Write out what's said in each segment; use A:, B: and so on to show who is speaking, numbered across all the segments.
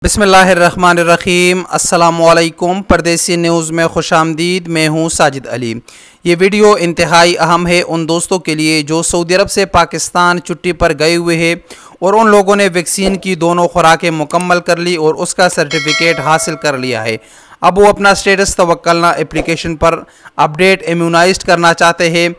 A: बिस्मिल्लाहिर्रहमानिर्रहीम। अस्सलामुअलैकुम। परदेसी न्यूज़ में खुशामदीद। मैं हूँ साजिद अली। ये वीडियो इंतहाई अहम है उन दोस्तों के लिए जो सऊदी अरब से पाकिस्तान छुट्टी पर गए हुए हैं और उन लोगों ने वैक्सीन की दोनों खुराकें मुकम्मल कर ली और उसका सर्टिफिकेट हासिल कर लिया है। अब वो अपना स्टेटस तवक्कलना एप्लीकेशन पर अपडेट इम्यूनाइज्ड करना चाहते हैं।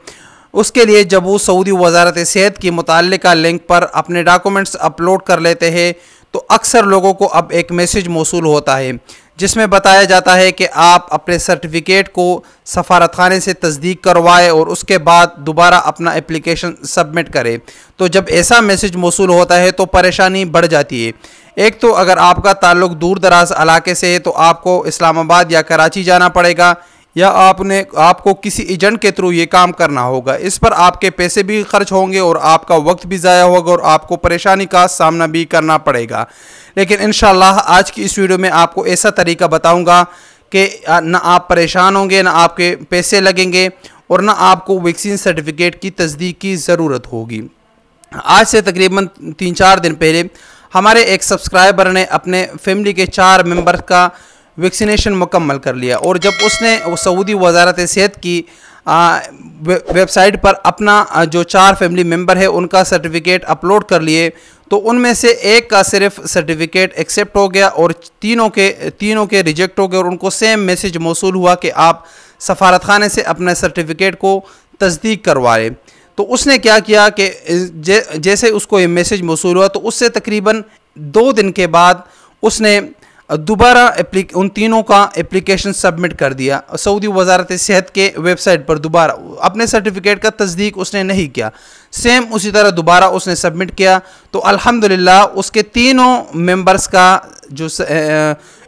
A: उसके लिए जब वो सऊदी वजारत सेहत की मुताल्लिका लिंक पर अपने डॉक्यूमेंट्स अपलोड कर लेते हैं तो अक्सर लोगों को अब एक मैसेज मौसूल होता है जिसमें बताया जाता है कि आप अपने सर्टिफिकेट को सफारतखाने से तस्दीक करवाएं और उसके बाद दोबारा अपना एप्लीकेशन सबमिट करें। तो जब ऐसा मैसेज मौसूल होता है तो परेशानी बढ़ जाती है। एक तो अगर आपका ताल्लुक़ दूर दराज इलाके से है तो आपको इस्लामाबाद या कराची जाना पड़ेगा या आपको किसी एजेंट के थ्रू ये काम करना होगा। इस पर आपके पैसे भी खर्च होंगे और आपका वक्त भी ज़ाया होगा और आपको परेशानी का सामना भी करना पड़ेगा। लेकिन इंशाअल्लाह आज की इस वीडियो में आपको ऐसा तरीका बताऊंगा कि ना आप परेशान होंगे, ना आपके पैसे लगेंगे और ना आपको वैक्सीन सर्टिफिकेट की तस्दीक की ज़रूरत होगी। आज से तकरीबन 3-4 दिन पहले हमारे एक सब्सक्राइबर ने अपने फैमिली के 4 मेंबर का वैक्सीनेशन मुकम्मल कर लिया और जब उसने सऊदी वजारत सेहत की वेबसाइट पर अपना जो 4 फैमिली मेंबर है उनका सर्टिफिकेट अपलोड कर लिए तो उनमें से एक का सिर्फ सर्टिफिकेट एक्सेप्ट हो गया और तीनों के रिजेक्ट हो गए और उनको सेम मैसेज मौसूल हुआ कि आप सफारतखाने से अपने सर्टिफिकेट को तस्दीक करवाएं। तो उसने क्या किया कि जैसे उसको ये मैसेज मौसूल हुआ तो उससे तकरीबन 2 दिन के बाद उसने दोबारा उन तीनों का एप्लीकेशन सबमिट कर दिया सऊदी वजारत सेहत के वेबसाइट पर। दोबारा अपने सर्टिफिकेट का तस्दीक उसने नहीं किया, सेम उसी तरह दोबारा उसने सबमिट किया तो अल्हम्दुलिल्लाह उसके तीनों मेंबर्स का जो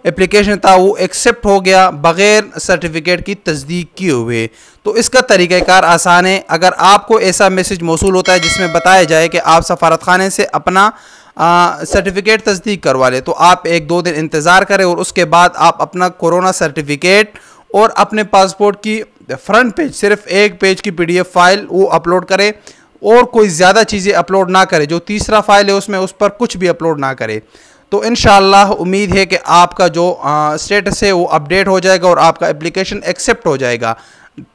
A: एप्लीकेशन था वो एक्सेप्ट हो गया बग़ैर सर्टिफिकेट की तस्दीक किए हुए। तो इसका तरीक़ाकार आसान है। अगर आपको ऐसा मैसेज मौसूल होता है जिसमें बताया जाए कि आप सफारतखाने से अपना सर्टिफिकेट तस्दीक करवा ले तो आप 1-2 दिन इंतज़ार करें और उसके बाद आप अपना कोरोना सर्टिफिकेट और अपने पासपोर्ट की फ्रंट पेज, सिर्फ एक पेज की PDF फाइल वो अपलोड करें और कोई ज़्यादा चीज़ें अपलोड ना करें। जो तीसरा फाइल है उसमें उस पर कुछ भी अपलोड ना करें। तो इंशाअल्लाह उम्मीद है कि आपका जो स्टेटस है वो अपडेट हो जाएगा और आपका एप्लीकेशन एक्सेप्ट हो जाएगा।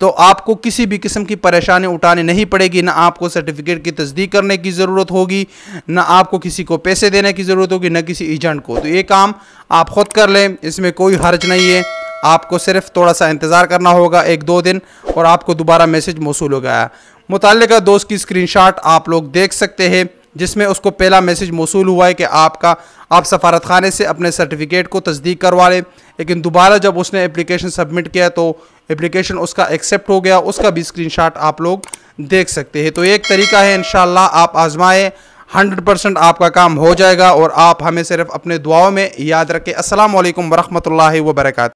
A: तो आपको किसी भी किस्म की परेशानी उठानी नहीं पड़ेगी, ना आपको सर्टिफिकेट की तस्दीक करने की ज़रूरत होगी, ना आपको किसी को पैसे देने की ज़रूरत होगी, ना किसी एजेंट को। तो ये काम आप ख़ुद कर लें, इसमें कोई हर्ज नहीं है। आपको सिर्फ थोड़ा सा इंतज़ार करना होगा 1-2 दिन और आपको दोबारा मैसेज मौसूल हो गया। मुताल्लिका दोस्त की स्क्रीनशॉट आप लोग देख सकते हैं जिसमें उसको पहला मैसेज मौसूल हुआ है कि आप सफारतखाने से अपने सर्टिफिकेट को तस्दीक करवा लें। लेकिन दोबारा जब उसने एप्लीकेशन सबमिट किया तो एप्लीकेशन उसका एक्सेप्ट हो गया, उसका भी स्क्रीनशॉट आप लोग देख सकते हैं। तो एक तरीका है, इंशाअल्लाह आप आजमाएं, 100% आपका काम हो जाएगा और आप हमें सिर्फ अपने दुआओं में याद रखें। अस्सलामु अलैकुम वरहमतुल्लाहि वबरकातुहू।